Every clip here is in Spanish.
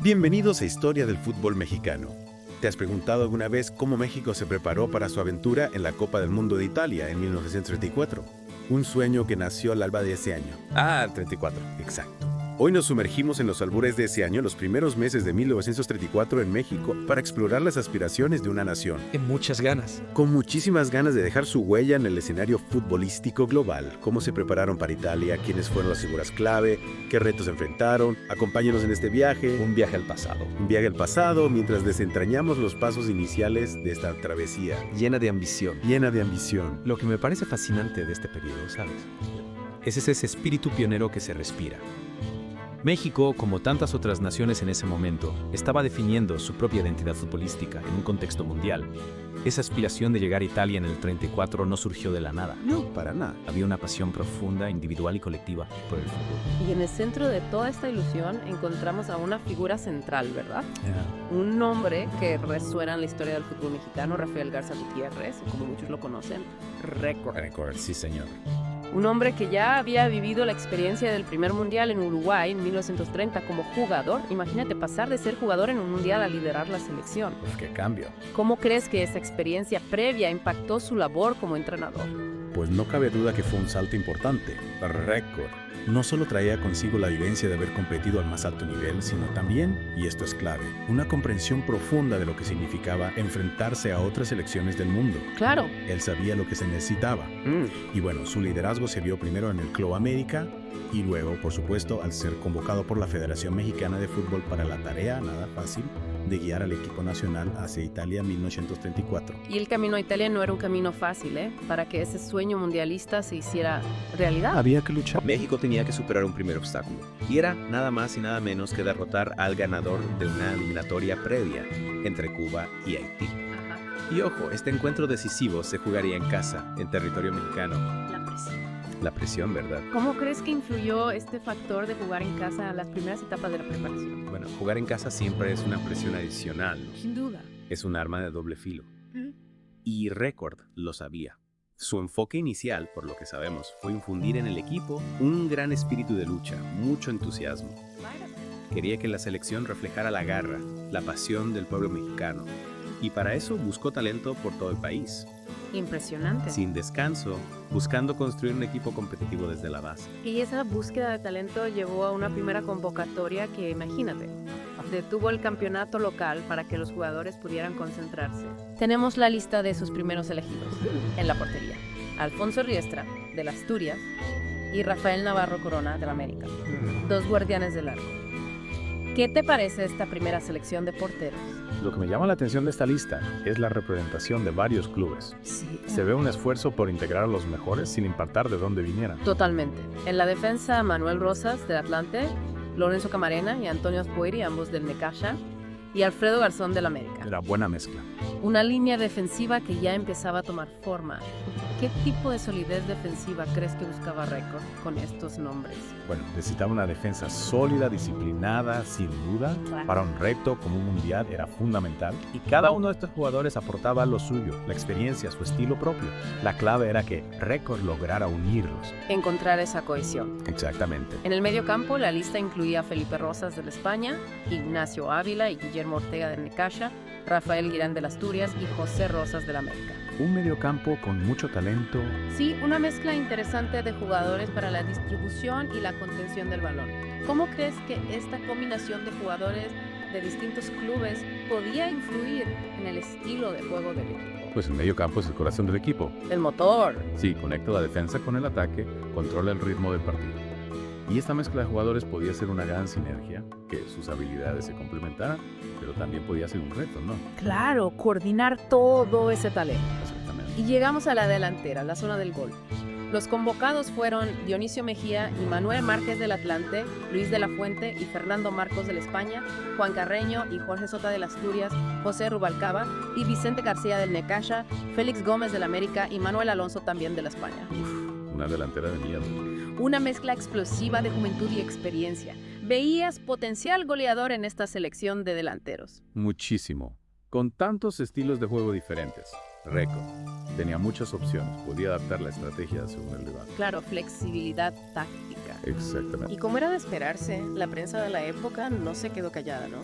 Bienvenidos a Historia del Fútbol Mexicano. ¿Te has preguntado alguna vez cómo México se preparó para su aventura en la Copa del Mundo de Italia en 1934? Un sueño que nació al alba de ese año. 34, exacto. Hoy nos sumergimos en los albores de ese año, los primeros meses de 1934 en México, para explorar las aspiraciones de una nación. En muchas ganas. Con muchísimas ganas de dejar su huella en el escenario futbolístico global. Cómo se prepararon para Italia, quiénes fueron las figuras clave, qué retos enfrentaron. Acompáñenos en este viaje. Un viaje al pasado. Un viaje al pasado mientras desentrañamos los pasos iniciales de esta travesía. Llena de ambición. Llena de ambición. Lo que me parece fascinante de este periodo, ¿sabes? Es ese espíritu pionero que se respira. México, como tantas otras naciones en ese momento, estaba definiendo su propia identidad futbolística en un contexto mundial. Esa aspiración de llegar a Italia en el 34 no surgió de la nada. No, para nada. Había una pasión profunda, individual y colectiva por el fútbol. Y en el centro de toda esta ilusión encontramos a una figura central, ¿verdad? Un nombre que resuena en la historia del fútbol mexicano, Rafael Garza Gutiérrez, o como muchos lo conocen, Récord. Sí, señor. Un hombre que ya había vivido la experiencia del primer mundial en Uruguay en 1930 como jugador. Imagínate pasar de ser jugador en un mundial a liderar la selección. Uf, qué cambio. ¿Cómo crees que esa experiencia previa impactó su labor como entrenador? Pues no cabe duda que fue un salto importante. Récord. No solo traía consigo la vivencia de haber competido al más alto nivel, sino también, y esto es clave, una comprensión profunda de lo que significaba enfrentarse a otras selecciones del mundo. Claro. Él sabía lo que se necesitaba. Y bueno, su liderazgo se vio primero en el Club América y luego, por supuesto, al ser convocado por la Federación Mexicana de Fútbol para la tarea, nada fácil, de guiar al equipo nacional hacia Italia en 1934. Y el camino a Italia no era un camino fácil, para que ese sueño mundialista se hiciera realidad. Había que luchar. México tenía que superar un primer obstáculo, y era nada más y nada menos que derrotar al ganador de una eliminatoria previa entre Cuba y Haití. Ajá. Y ojo, este encuentro decisivo se jugaría en casa, en territorio mexicano. La presión. La presión, ¿verdad? ¿Cómo crees que influyó este factor de jugar en casa a las primeras etapas de la preparación? Bueno, jugar en casa siempre es una presión adicional. Sin duda. Es un arma de doble filo. Y Récord lo sabía. Su enfoque inicial, por lo que sabemos, fue infundir en el equipo un gran espíritu de lucha, mucho entusiasmo. Quería que la selección reflejara la garra, la pasión del pueblo mexicano. Y para eso buscó talento por todo el país, Impresionante. sin descanso, buscando construir un equipo competitivo desde la base. Y esa búsqueda de talento llevó a una primera convocatoria que, imagínate, detuvo el campeonato local para que los jugadores pudieran concentrarse. Tenemos la lista de sus primeros elegidos en la portería. Alfonso Riestra, del Asturias, y Rafael Navarro Corona, del América. Dos guardianes del arco. ¿Qué te parece esta primera selección de porteros? Lo que me llama la atención de esta lista es la representación de varios clubes. Sí. Se ve un esfuerzo por integrar a los mejores sin importar de dónde vinieran. Totalmente. En la defensa, Manuel Rosas, del Atlante, Lorenzo Camarena y Antonio Aspueri, ambos del Necaxa, y Alfredo Garzón, del América. Era buena mezcla. Una línea defensiva que ya empezaba a tomar forma. ¿Qué tipo de solidez defensiva crees que buscaba Récord con estos nombres? Bueno, necesitaba una defensa sólida, disciplinada, sin duda. Claro. Para un reto como un mundial era fundamental. Y cada uno de estos jugadores aportaba lo suyo, la experiencia, su estilo propio. La clave era que Récord lograra unirlos. Encontrar esa cohesión. Exactamente. En el medio campo, la lista incluía a Felipe Rosas del España, Ignacio Ávila y Guillermo Ortega del Necaxa, Rafael Guirán del Asturias y José Rosas del América. Un mediocampo con mucho talento. Sí, una mezcla interesante de jugadores para la distribución y la contención del balón. ¿Cómo crees que esta combinación de jugadores de distintos clubes podía influir en el estilo de juego del equipo? Pues el mediocampo es el corazón del equipo. El motor. Sí, conecta la defensa con el ataque, controla el ritmo del partido. Y esta mezcla de jugadores podía ser una gran sinergia, que sus habilidades se complementaran, pero también podía ser un reto, ¿no? Claro, coordinar todo ese talento. Exactamente. Y llegamos a la delantera, la zona del gol. Los convocados fueron Dionisio Mejía y Manuel Márquez del Atlante, Luis de la Fuente y Fernando Marcos del España, Juan Carreño y Jorge Sota del Asturias, José Rubalcaba y Vicente García del Necaxa, Félix Gómez del América y Manuel Alonso también de la España. Una delantera de miedo. Una mezcla explosiva de juventud y experiencia. ¿Veías potencial goleador en esta selección de delanteros? Muchísimo. Con tantos estilos de juego diferentes. Récord. Tenía muchas opciones. Podía adaptar la estrategia según el rival. Claro, flexibilidad táctica. Exactamente. Y como era de esperarse, la prensa de la época no se quedó callada, ¿no?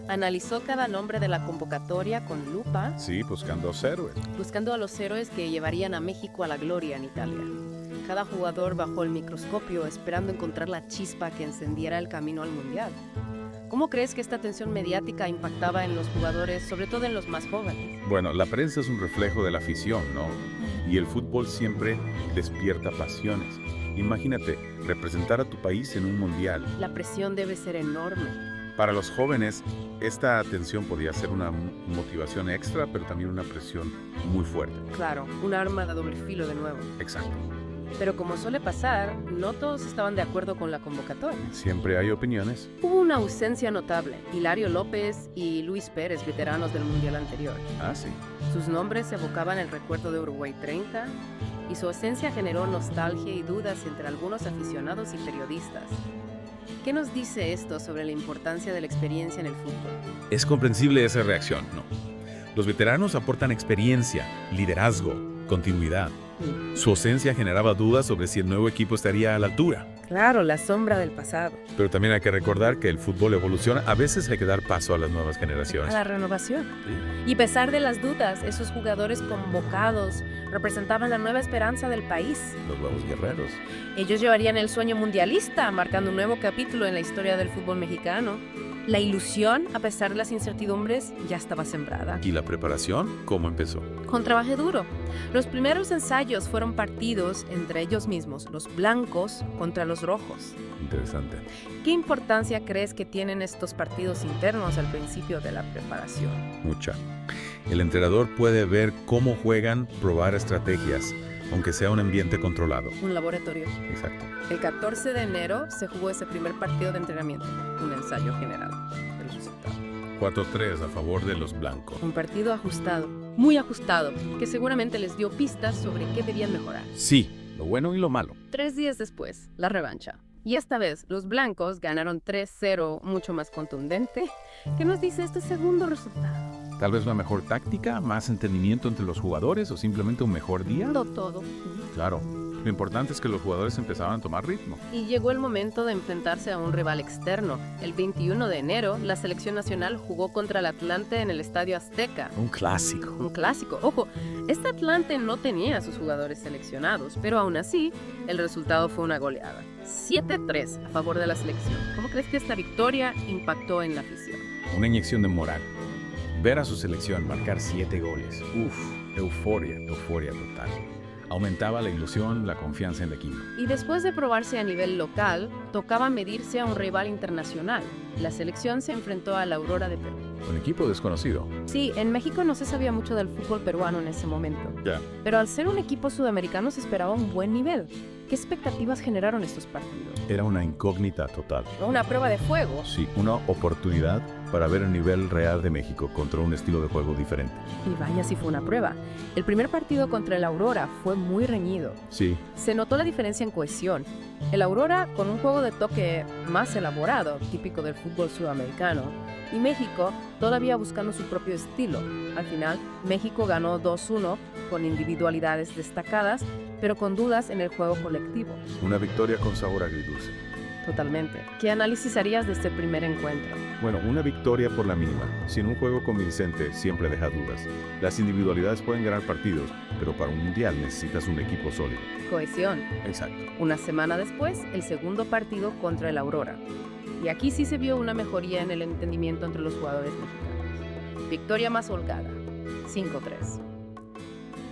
Analizó cada nombre de la convocatoria con lupa, Sí, buscando héroes. buscando a los héroes que llevarían a México a la gloria en Italia. Cada jugador bajo el microscopio esperando encontrar la chispa que encendiera el camino al Mundial. ¿Cómo crees que esta atención mediática impactaba en los jugadores, sobre todo en los más jóvenes? Bueno, la prensa es un reflejo de la afición, ¿no? Y el fútbol siempre despierta pasiones. Imagínate, representar a tu país en un mundial. La presión debe ser enorme. Para los jóvenes, esta atención podía ser una motivación extra, pero también una presión muy fuerte. Claro, un arma de doble filo de nuevo. Exacto. Pero como suele pasar, no todos estaban de acuerdo con la convocatoria. Siempre hay opiniones. Hubo una ausencia notable. Hilario López y Luis Pérez, veteranos del Mundial anterior. Ah, sí. Sus nombres evocaban el recuerdo de Uruguay 30 y su ausencia generó nostalgia y dudas entre algunos aficionados y periodistas. ¿Qué nos dice esto sobre la importancia de la experiencia en el fútbol? Es comprensible esa reacción, ¿no? Los veteranos aportan experiencia, liderazgo, continuidad. Su ausencia generaba dudas sobre si el nuevo equipo estaría a la altura. Claro, la sombra del pasado. Pero también hay que recordar que el fútbol evoluciona. A veces hay que dar paso a las nuevas A generaciones. la renovación. Y a pesar de las dudas, esos jugadores convocados representaban la nueva esperanza del país. Los nuevos guerreros. Ellos llevarían el sueño mundialista, marcando un nuevo capítulo en la historia del fútbol mexicano. La ilusión, a pesar de las incertidumbres, ya estaba sembrada. ¿Y la preparación? ¿Cómo empezó? Con trabajo duro. Los primeros ensayos fueron partidos entre ellos mismos, los blancos contra los rojos. Interesante. ¿Qué importancia crees que tienen estos partidos internos al principio de la preparación? Mucha. El entrenador puede ver cómo juegan, probar estrategias, aunque sea un ambiente controlado. Un laboratorio. Exacto. El 14 de enero se jugó ese primer partido de entrenamiento, un ensayo general. El resultado. 4-3 a favor de los blancos. Un partido ajustado, muy ajustado, que seguramente les dio pistas sobre qué debían mejorar. Sí, lo bueno y lo malo. 3 días después, la revancha. Y esta vez, los blancos ganaron 3-0, mucho más contundente. ¿Qué nos dice este segundo resultado? Tal vez una mejor táctica, más entendimiento entre los jugadores o simplemente un mejor día. Todo. Claro. Lo importante es que los jugadores empezaban a tomar ritmo. Y llegó el momento de enfrentarse a un rival externo. El 21 de enero, la selección nacional jugó contra el Atlante en el Estadio Azteca. Un clásico. Un clásico. Ojo, este Atlante no tenía a sus jugadores seleccionados, pero aún así, el resultado fue una goleada. 7-3 a favor de la selección. ¿Cómo crees que esta victoria impactó en la afición? Una inyección de moral. Ver a su selección marcar 7 goles. Euforia total. Aumentaba la ilusión, la confianza en el equipo. Y después de probarse a nivel local, tocaba medirse a un rival internacional. La selección se enfrentó a la Aurora de Perú. Un equipo desconocido. Sí, en México no se sabía mucho del fútbol peruano en ese momento. Ya. Pero al ser un equipo sudamericano se esperaba un buen nivel. ¿Qué expectativas generaron estos partidos? Era una incógnita total. Una prueba de fuego. Sí, una oportunidad para ver el nivel real de México contra un estilo de juego diferente. Y vaya si fue una prueba. El primer partido contra el Aurora fue muy reñido. Sí, Se notó la diferencia en cohesión. El Aurora con un juego de toque más elaborado, típico del fútbol sudamericano, y México todavía buscando su propio estilo. Al final, México ganó 2-1 con individualidades destacadas, pero con dudas en el juego colectivo. una victoria con sabor agridulce. Totalmente. ¿Qué análisis harías de este primer encuentro? Bueno, una victoria por la mínima. Sin un juego convincente siempre deja dudas. Las individualidades pueden ganar partidos, pero para un mundial necesitas un equipo sólido. Cohesión. Exacto. Una semana después, el segundo partido contra el Aurora. Y aquí sí se vio una mejoría en el entendimiento entre los jugadores mexicanos. Victoria más holgada, 5-3.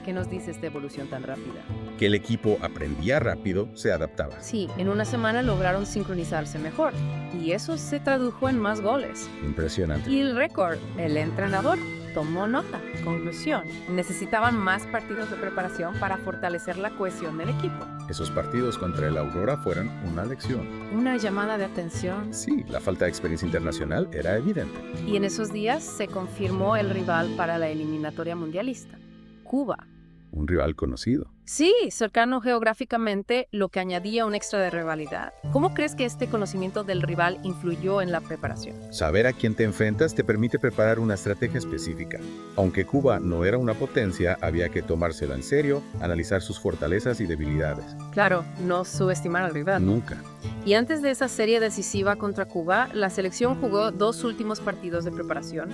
¿Qué nos dice esta evolución tan rápida? Que el equipo aprendía rápido, se adaptaba. Sí, en una semana lograron sincronizarse mejor. Y eso se tradujo en más goles. Impresionante. Y el récord, el entrenador tomó nota. Conclusión, necesitaban más partidos de preparación para fortalecer la cohesión del equipo. Esos partidos contra el Aurora fueron una lección. Una llamada de atención. Sí, la falta de experiencia internacional era evidente. Y en esos días se confirmó el rival para la eliminatoria mundialista, Cuba. un rival conocido. Sí, cercano geográficamente, lo que añadía un extra de rivalidad. ¿Cómo crees que este conocimiento del rival influyó en la preparación? Saber a quién te enfrentas te permite preparar una estrategia específica. Aunque Cuba no era una potencia, había que tomárselo en serio, analizar sus fortalezas y debilidades. Claro, no subestimar al rival. Nunca. Y antes de esa serie decisiva contra Cuba, la selección jugó 2 últimos partidos de preparación.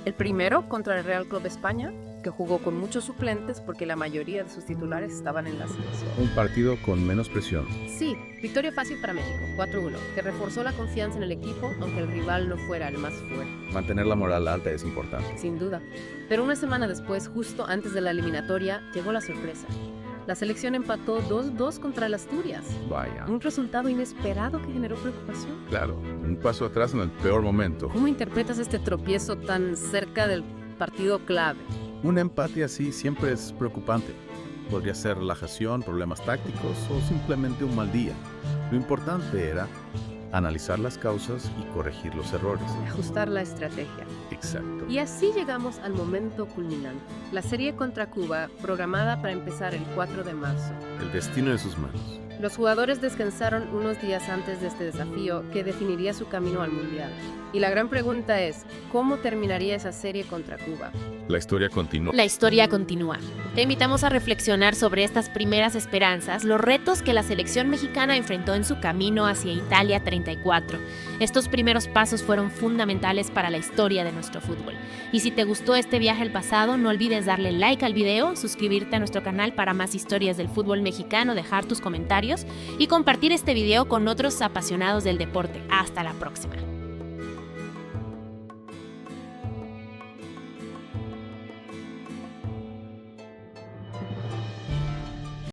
El primero contra el Real Club España, que jugó con muchos suplentes porque la mayoría de sus titulares estaban en la selección. Un partido con menos presión. Sí, victoria fácil para México, 4-1, que reforzó la confianza en el equipo, aunque el rival no fuera el más fuerte. Mantener la moral alta es importante. Sin duda. Pero una semana después, justo antes de la eliminatoria, llegó la sorpresa. La selección empató 2-2 contra el Asturias. Vaya. Un resultado inesperado que generó preocupación. Claro, un paso atrás en el peor momento. ¿Cómo interpretas este tropiezo tan cerca del partido clave? Un empate así siempre es preocupante. Podría ser relajación, problemas tácticos o simplemente un mal día. Lo importante era analizar las causas y corregir los errores. Ajustar la estrategia. Exacto. Y así llegamos al momento culminante. La serie contra Cuba, programada para empezar el 4 de marzo. El destino en sus manos. Los jugadores descansaron unos días antes de este desafío que definiría su camino al Mundial. Y la gran pregunta es, ¿cómo terminaría esa serie contra Cuba? La historia continúa. La historia continúa. Te invitamos a reflexionar sobre estas primeras esperanzas, los retos que la selección mexicana enfrentó en su camino hacia Italia 34. Estos primeros pasos fueron fundamentales para la historia de nuestro fútbol. Y si te gustó este viaje al pasado, no olvides darle like al video, suscribirte a nuestro canal para más historias del fútbol mexicano, dejar tus comentarios y compartir este video con otros apasionados del deporte. Hasta la próxima.